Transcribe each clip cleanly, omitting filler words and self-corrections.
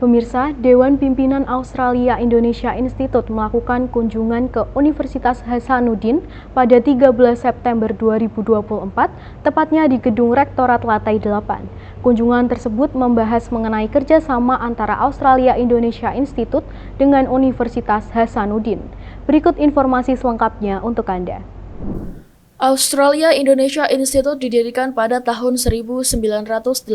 Pemirsa, Dewan Pimpinan Australia Indonesia Institute melakukan kunjungan ke Universitas Hasanuddin pada 13 September 2024, tepatnya di Gedung Rektorat Lantai 8. Kunjungan tersebut membahas mengenai kerjasama antara Australia Indonesia Institute dengan Universitas Hasanuddin. Berikut informasi selengkapnya untuk Anda. Australia Indonesia Institute didirikan pada tahun 1989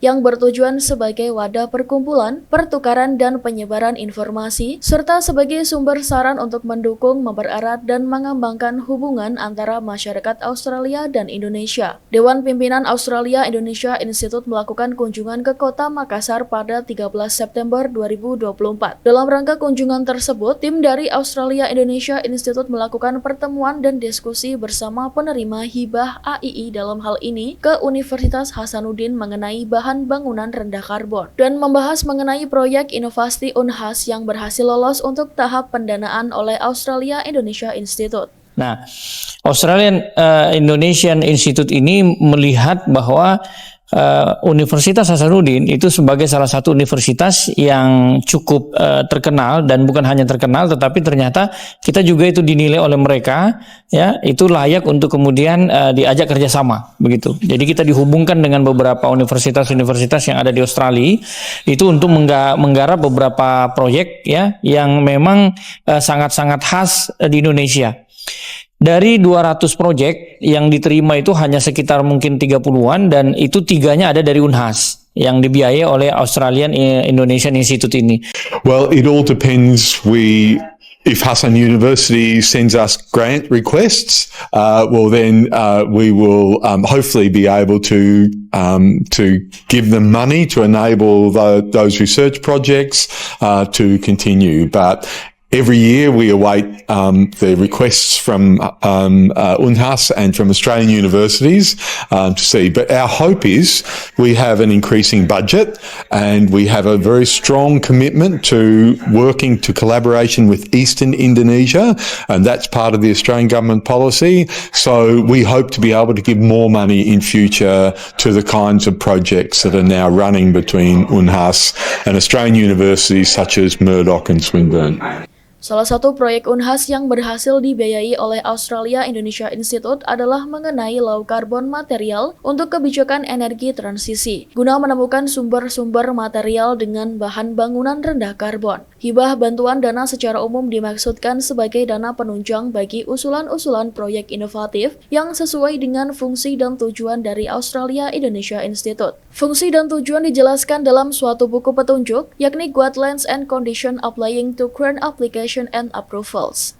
yang bertujuan sebagai wadah perkumpulan, pertukaran dan penyebaran informasi, serta sebagai sumber saran untuk mendukung, mempererat dan mengembangkan hubungan antara masyarakat Australia dan Indonesia. Dewan Pimpinan Australia Indonesia Institute melakukan kunjungan ke Kota Makassar pada 13 September 2024. Dalam rangka kunjungan tersebut, tim dari Australia Indonesia Institute melakukan pertemuan dan diskusi bersama penerima hibah AII dalam hal ini ke Universitas Hasanuddin mengenai bahan bangunan rendah karbon dan membahas mengenai proyek inovasi Unhas yang berhasil lolos untuk tahap pendanaan oleh Australia Indonesia Institute. Nah, Australian Indonesian Institute ini melihat bahwa Universitas Hasanuddin itu sebagai salah satu universitas yang cukup terkenal, dan bukan hanya terkenal tetapi ternyata kita juga itu dinilai oleh mereka ya itu layak untuk kemudian diajak kerjasama begitu. Jadi kita dihubungkan dengan beberapa universitas-universitas yang ada di Australia itu untuk menggarap beberapa proyek ya yang memang sangat-sangat khas di Indonesia. Dari 200 proyek yang diterima itu hanya sekitar mungkin 30-an, dan itu 3-nya ada dari Unhas yang dibiayai oleh Australian Indonesian Institute ini. Well, it all depends. If Hassan University sends us grant requests, then we will hopefully be able to give them money to enable those research projects to continue. But every year we await the requests from Unhas and from Australian universities to see. But our hope is we have an increasing budget and we have a very strong commitment to working to collaboration with Eastern Indonesia, and that's part of the Australian government policy. So we hope to be able to give more money in future to the kinds of projects that are now running between Unhas and Australian universities such as Murdoch and Swinburne. Salah satu proyek Unhas yang berhasil dibiayai oleh Australia Indonesia Institute adalah mengenai low carbon material untuk kebijakan energi transisi, guna menemukan sumber-sumber material dengan bahan bangunan rendah karbon. Hibah bantuan dana secara umum dimaksudkan sebagai dana penunjang bagi usulan-usulan proyek inovatif yang sesuai dengan fungsi dan tujuan dari Australia Indonesia Institute. Fungsi dan tujuan dijelaskan dalam suatu buku petunjuk, yakni Guidelines and Conditions Applying to Grant Application and Approvals.